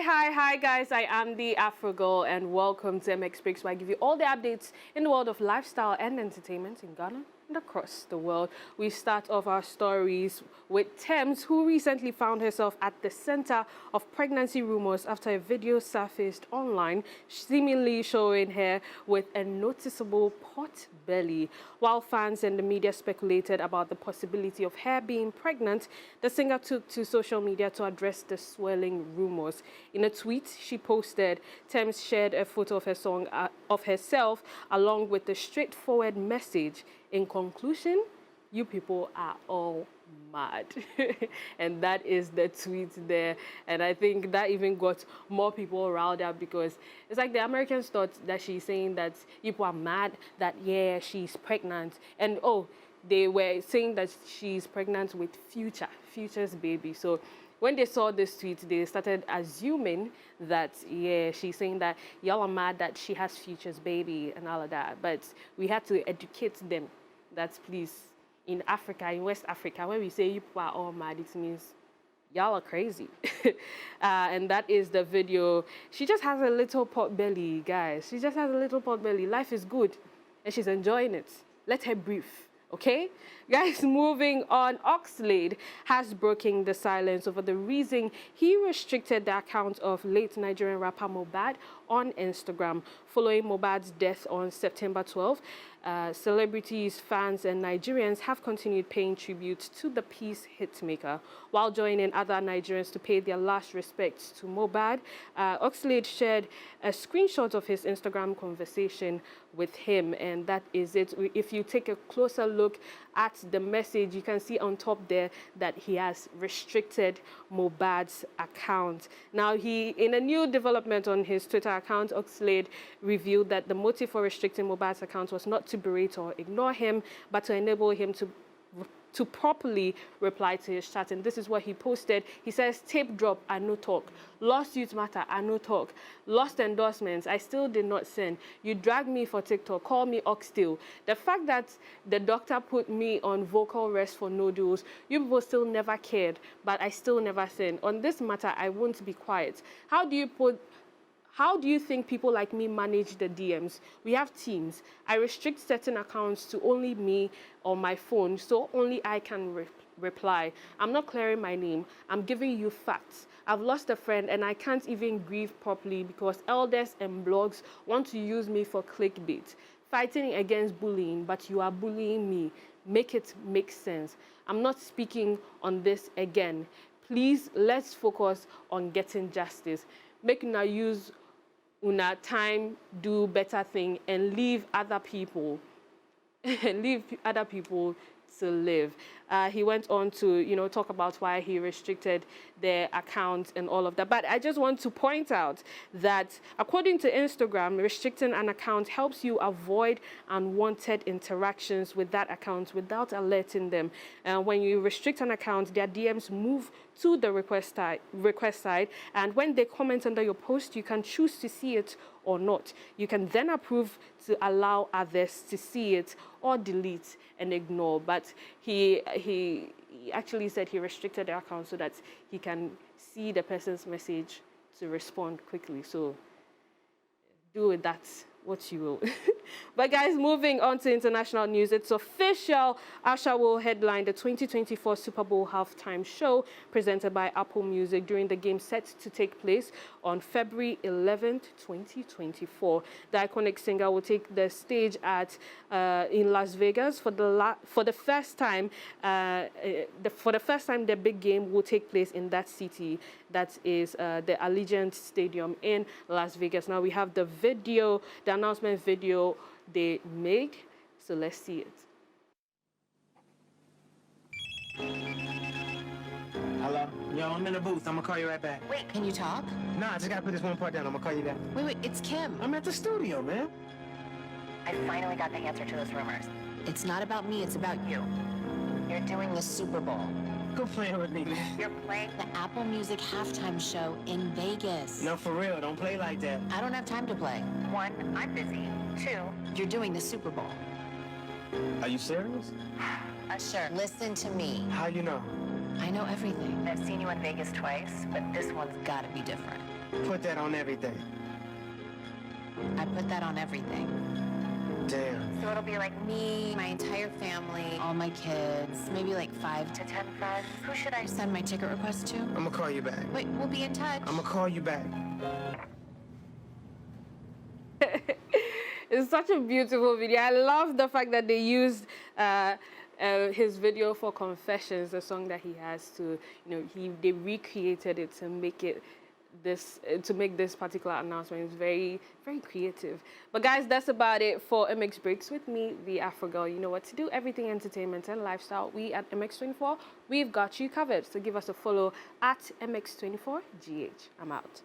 Hi, guys. I am the AfroGirl, and welcome to MX Breaks, where I give you all the updates in the world of lifestyle and entertainment in Ghana and across the world. We start off our stories with Thames, who recently found herself at the center of pregnancy rumors after a video surfaced online, seemingly showing her with a noticeable pot belly. While fans and the media speculated about the possibility of her being pregnant, the singer took to social media to address the swirling rumors. In a tweet she posted, Thames shared a photo of of herself along with the straightforward message, "In conclusion, you people are all mad." And that is the tweet there. And I think that even got more people riled up, because it's like the Americans thought that she's saying that people are mad, that yeah, she's pregnant. And oh, they were saying that she's pregnant with Future's baby. So when they saw this tweet, they started assuming that, yeah, she's saying that y'all are mad that she has Future's baby and all of that. But we had to educate them that, please, in Africa, in West Africa, when we say you people are all mad, it means y'all are crazy. And that is the video. She just has a little pot belly, guys. She just has a little pot belly. Life is good, and she's enjoying it. Let her breathe. Okay, guys, moving on. Oxlade has broken the silence over the reason he restricted the account of late Nigerian rapper Mohbad on Instagram following Mohbad's death on September 12th. Celebrities, fans, and Nigerians have continued paying tribute to the peace hitmaker, while joining other Nigerians to pay their last respects to Mohbad. Oxlade shared a screenshot of his Instagram conversation with him, and that is it. If you take a closer look at the message, you can see on top there that he has restricted Mohbad's account. Now, in a new development on his Twitter account, Oxlade revealed that the motive for restricting Mohbad's account was not to berate or ignore him, but to enable him to properly reply to his chat. And this is what he posted. He says, "Tape drop, I no talk. Lawsuits matter, I no talk. Lost endorsements, I still did not send. You drag me for TikTok, call me oxtail. The fact that the doctor put me on vocal rest for nodules, you people still never cared, but I still never send. On this matter, I won't be quiet. How do you think people like me manage the DMs? We have teams. I restrict certain accounts to only me on my phone, so only I can reply. I'm not clearing my name. I'm giving you facts. I've lost a friend and I can't even grieve properly because elders and blogs want to use me for clickbait. Fighting against bullying, but you are bullying me. Make it make sense. I'm not speaking on this again. Please, let's focus on getting justice. Make una use una time, do better thing, and leave other people to live." He went on to, talk about why he restricted their account and all of that. But I just want to point out that according to Instagram, restricting an account helps you avoid unwanted interactions with that account without alerting them. When you restrict an account, their DMs move to the request side, and when they comment under your post, you can choose to see it or not. You can then approve to allow others to see it or delete and ignore. But he actually said he restricted the account so that he can see the person's message to respond quickly. So do with that what you will. But guys, moving on to international news, it's official. Usher will headline the 2024 Super Bowl halftime show presented by Apple Music during the game set to take place on February 11th, 2024. The iconic singer will take the stage in Las Vegas for the first time. For the first time, the big game will take place in that city. That is the Allegiant Stadium in Las Vegas. Now we have the video, the announcement video they made, so let's see it. Hello? Yo, I'm in the booth. I'm gonna call you right back. Wait, can you talk? Nah, I just gotta put this one part down. I'm gonna call you back. Wait, it's Kim. I'm at the studio, man. I finally got the answer to those rumors. It's not about me, it's about you. You're doing the Super Bowl. Quit playing with me, man. You're playing the Apple Music halftime show in Vegas. No, for real. Don't play like that. I don't have time to play. One, I'm busy. Two, you're doing the Super Bowl. Are you serious? Usher, listen to me. How you know? I know everything. I've seen you in Vegas twice, but this one's gotta be different. Put that on everything. I put that on everything. Damn. So it'll be like me, my entire family, all my kids, maybe like 5 to 10 friends. Who should I send my ticket request to? I'm gonna call you back. Wait, we'll be in touch. I'm gonna call you back. It's such a beautiful video. I love the fact that they used his video for Confessions, the song that he has to, they recreated it to make it to make this particular announcement. It's very, very creative. But guys, that's about it for MX Breaks with me, the AfroGirl. You know what to do. Everything entertainment and lifestyle. We at MX24, we've got you covered. So give us a follow at MX24GH. I'm out.